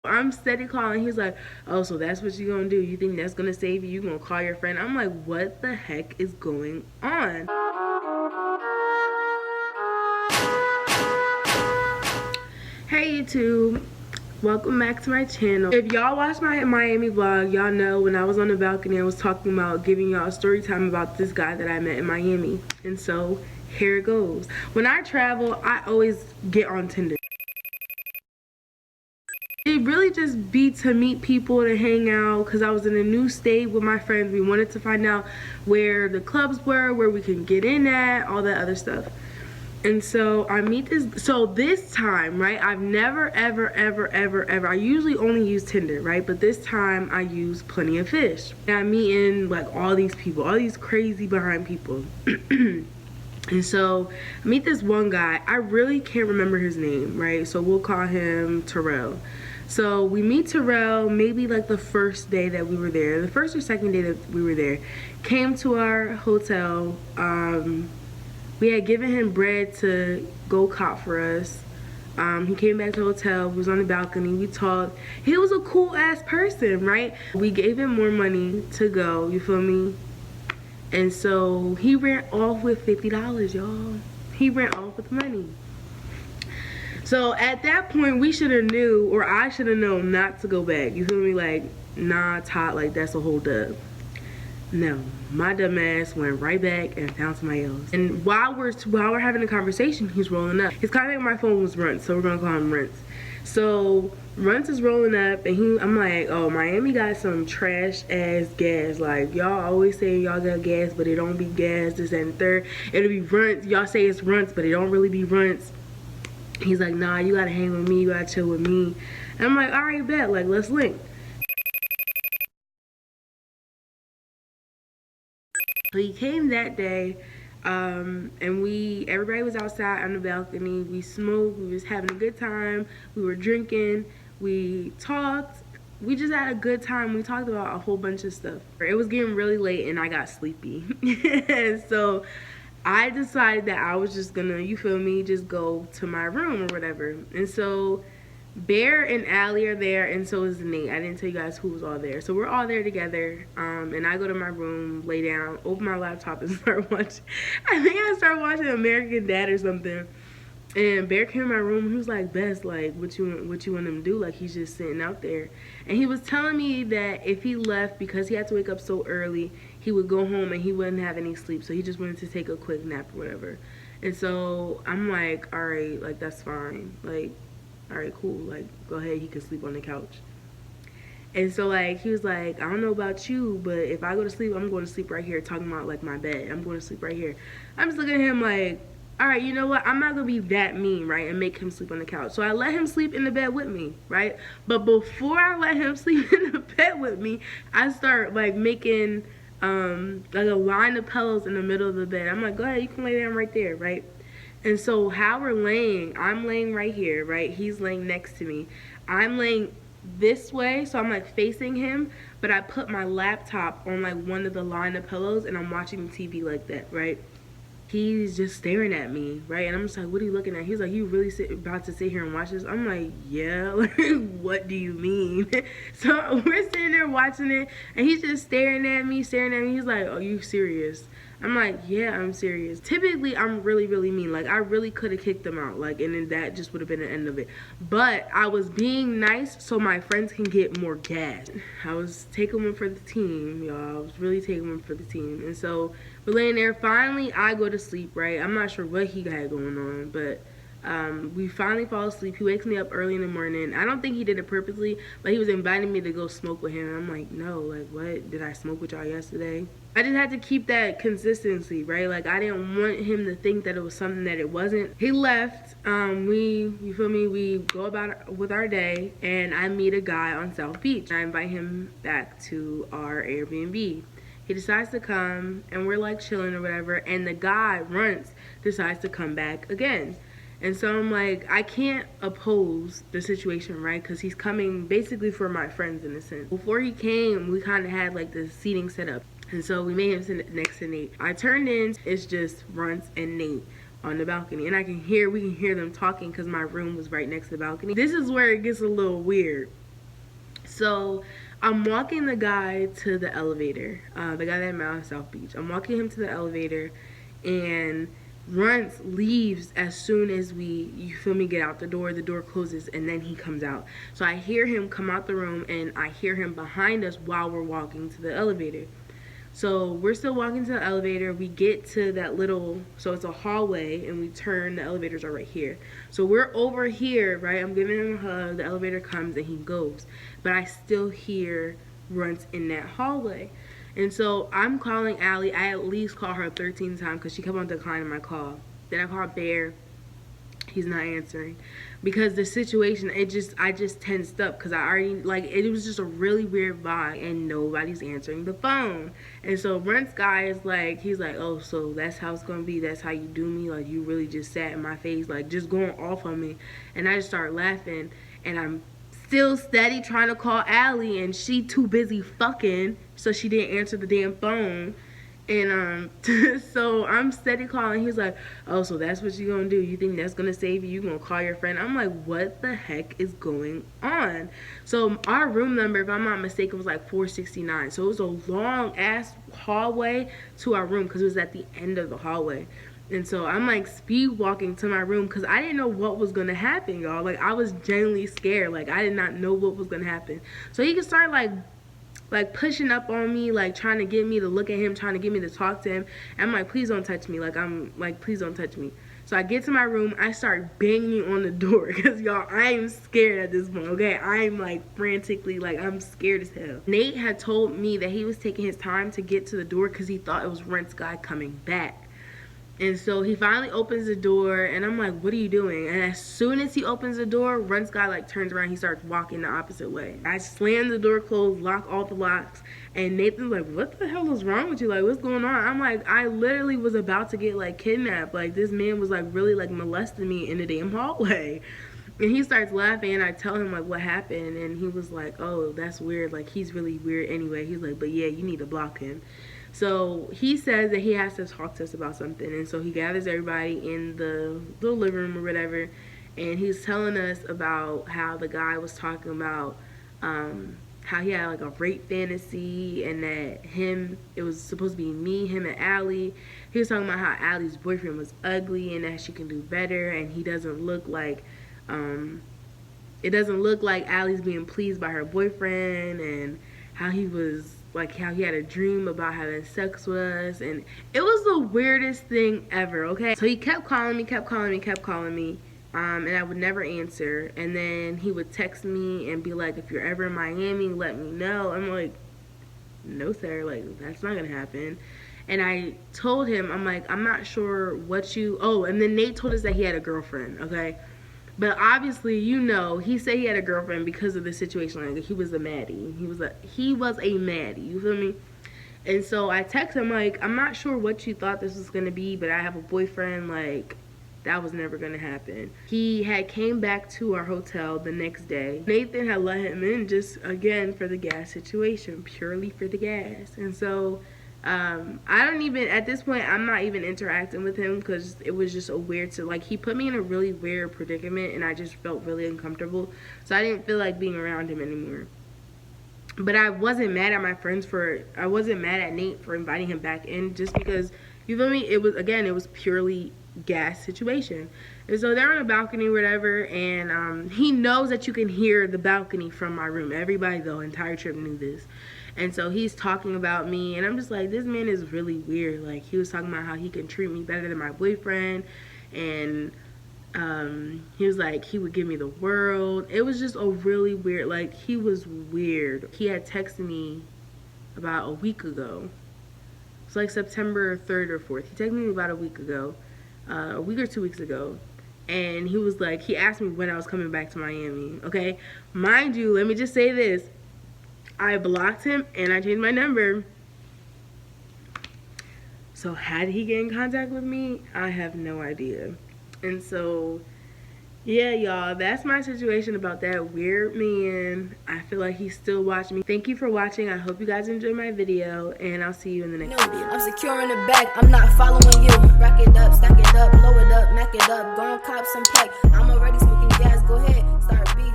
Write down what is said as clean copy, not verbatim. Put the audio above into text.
I'm steady calling. He's like, oh, so that's what you're gonna do? You think that's gonna save you? You gonna call your friend? I'm like, what the heck is going on? Hey YouTube, welcome back to my channel. If y'all watched my Miami vlog, y'all know when I was on the balcony I was talking about giving y'all a story time about this guy that I met in Miami. And so here it goes. When I travel, I always get on Tinder. It really just be to meet people, to hang out, because I was in a new state with my friends. We wanted to find out where the clubs were, where we can get in at, all that other stuff. And so I meet this time, right, I've never ever, I usually only use Tinder, right, but this time I use Plenty of Fish. And I'm meeting like all these people, all these crazy behind people. And so I meet this one guy, I really can't remember his name, right, so we'll call him Terrell. So we meet Terrell maybe like the first day that we were there, the first or second day that we were there. Came to our hotel. We had given him bread to go cop for us. He came back to the hotel, we was on the balcony, we talked. He was a cool ass person, right? We gave him more money to go, you feel me? And so he ran off with $50, y'all. He ran off with money. So at that point, we should have knew, or I should have known not to go back. You feel me? Like, nah, Todd, like that's a whole dub. No, my dumb ass went right back and found somebody else. And while we're having a conversation, he's rolling up. His contact on my phone was Runts, so we're gonna call him Runts. So Runts is rolling up, and I'm like, oh, Miami got some trash ass gas. Like, y'all always say y'all got gas, but it don't be gas. This and third, it'll be Runts. Y'all say it's Runts, but it don't really be Runts. He's like, nah, you gotta hang with me, you gotta chill with me. And I'm like, all right, bet, like, let's link. So he came that day, and everybody was outside on the balcony. We smoked, we was having a good time, we were drinking, we talked, we just had a good time. We talked about a whole bunch of stuff. It was getting really late and I got sleepy. So I decided that I was just gonna, you feel me, just go to my room or whatever. And so Bear and Allie are there, and so is Nate. I didn't tell you guys who was all there. So we're all there together, and I go to my room, lay down, open my laptop, and start watching. I think I started watching American Dad or something. And Bear came in my room, and he was like, Bess, like, what you want him to do? Like, he's just sitting out there. And he was telling me that if he left, because he had to wake up so early, he would go home and he wouldn't have any sleep. So he just wanted to take a quick nap or whatever. And so I'm like, all right, like, that's fine. Like, all right, cool, like, go ahead, he can sleep on the couch. And so, like, he was like, I don't know about you, but if I go to sleep, I'm going to sleep right here, talking about, like, my bed. I'm going to sleep right here. I'm just looking at him like, all right, you know what, I'm not going to be that mean, right, and make him sleep on the couch. So I let him sleep in the bed with me, right? But before I let him sleep in the bed with me, I start, like, making, like, a line of pillows in the middle of the bed. I'm like, go ahead, you can lay down right there, right? And so how we're laying, I'm laying right here, right? He's laying next to me. I'm laying this way, so I'm like facing him, but I put my laptop on like one of the line of pillows and I'm watching TV like that, right? He's just staring at me, right? And I'm just like, what are you looking at? He's like, you really about to sit here and watch this? I'm like, yeah, like, what do you mean? So we're sitting there watching it, and he's just staring at me. He's like, oh, you serious? I'm like, yeah, I'm serious. Typically, I'm really mean. Like, I really could have kicked him out, like, and then that just would have been the end of it. But I was being nice so my friends can get more gas. I was taking one for the team, y'all. I was really taking one for the team. And so we're laying there. Finally, I go to sleep, right? I'm not sure what he got going on, but we finally fall asleep. He wakes me up early in the morning. I don't think he did it purposely, but he was inviting me to go smoke with him. And I'm like, no, like, what? Did I smoke with y'all yesterday? I just had to keep that consistency, right? Like, I didn't want him to think that it was something that it wasn't. He left. You feel me? We go about with our day, and I meet a guy on South Beach. I invite him back to our Airbnb. He decides to come, and we're like chilling or whatever, and the guy, Runts, decides to come back again. And so I'm like, I can't oppose the situation, right? Because he's coming basically for my friends in a sense. Before he came, we kind of had like the seating set up. And so we made him sit next to Nate. I turned in, it's just Runts and Nate on the balcony. And we can hear them talking because my room was right next to the balcony. This is where it gets a little weird. So I'm walking the guy to the elevator, the guy that met on South Beach. I'm walking him to the elevator, and Runts leaves as soon as you feel me, get out the door closes, and then he comes out. So I hear him come out the room, and I hear him behind us while we're walking to the elevator. So we're still walking to the elevator. We get to that little, so it's a hallway, and we turn, the elevators are right here. So we're over here, right? I'm giving him a hug, the elevator comes, and he goes. But I still hear Runts in that hallway. And so I'm calling Allie. I at least call her 13 times because she kept on declining my call. Then I call Bear. He's not answering. Because the situation, I just tensed up because I already, like, it was just a really weird vibe and nobody's answering the phone. And so Runt's guy is like, he's like, oh, so that's how it's going to be? That's how you do me? Like, you really just sat in my face, like, just going off on me. And I just start laughing, and I'm still steady trying to call Allie, and she too busy fucking, so she didn't answer the damn phone. And so I'm steady calling. He's like, oh, so that's what you're gonna do? You think that's gonna save you? You gonna call your friend? I'm like, what the heck is going on? So our room number, if I'm not mistaken, was like 469. So it was a long ass hallway to our room because it was at the end of the hallway. And so I'm like speed walking to my room because I didn't know what was gonna happen, y'all. Like, I was genuinely scared. Like, I did not know what was gonna happen. So he could start like pushing up on me, like trying to get me to look at him, trying to get me to talk to him. And I'm like, please don't touch me. Like, I'm like, please don't touch me. So I get to my room, I start banging on the door because, y'all, I am scared at this point, okay? I'm like frantically, like, I'm scared as hell. Nate had told me that he was taking his time to get to the door because he thought it was Rent's guy coming back. And so he finally opens the door, and I'm like, what are you doing? And as soon as he opens the door, Runt's guy like turns around, he starts walking the opposite way. I slam the door closed, lock all the locks, and Nathan's like, what the hell is wrong with you? Like, what's going on? I'm like, I literally was about to get like kidnapped. Like, this man was like really like molesting me in the damn hallway. And he starts laughing, and I tell him like what happened, and he was like, oh, that's weird. Like, he's really weird anyway. He's like, but yeah, you need to block him. So he says that he has to talk to us about something, and so he gathers everybody in the living room or whatever, and he's telling us about how the guy was talking about how he had like a rape fantasy, and that it was supposed to be me, him, and Allie. He was talking about how Allie's boyfriend was ugly and that she can do better, and he doesn't look like it doesn't look like Allie's being pleased by her boyfriend, and how he was like, how he had a dream about having sex with us, and it was the weirdest thing ever, okay? So he kept calling me, and I would never answer, and then he would text me and be like, if you're ever in Miami, let me know. I'm like, no sir, like, that's not gonna happen. And I told him, I'm like, I'm not sure what and then Nate told us that he had a girlfriend, okay? But obviously, you know, he said he had a girlfriend because of the situation. Like, he was a Maddie. He was a Maddie. You feel me? And so I text him, like, I'm not sure what you thought this was going to be, but I have a boyfriend. Like, that was never going to happen. He had came back to our hotel the next day. Nathan had let him in just, again, for the gas situation. Purely for the gas. And so I don't even, at this point, I'm not even interacting with him because it was just a weird, like, he put me in a really weird predicament, and I just felt really uncomfortable. So I didn't feel like being around him anymore. But I wasn't mad at my friends I wasn't mad at Nate for inviting him back in, just because, you feel me, it was purely gas situation. And so they're on a balcony or whatever, and he knows that you can hear the balcony from my room. Everybody, the entire trip, knew this. And so he's talking about me, and I'm just like, this man is really weird. Like, he was talking about how he can treat me better than my boyfriend, and he was like, he would give me the world. It was just a really weird, like, he was weird. He had texted me about a week ago. It's like September 3rd or 4th. He texted me about a week ago, a week or 2 weeks ago. And he was like, he asked me when I was coming back to Miami, okay? Mind you, let me just say this. I blocked him, and I changed my number. So how did he get in contact with me? I have no idea. And so, yeah, y'all, that's my situation about that weird man. I feel like he's still watching me. Thank you for watching. I hope you guys enjoyed my video, and I'll see you in the next video. I'm securing the bag. I'm not following you. Rack it up, stack it up, blow it up, mac it up. Go and cop some pack. I'm already smoking gas. Go ahead, start beef.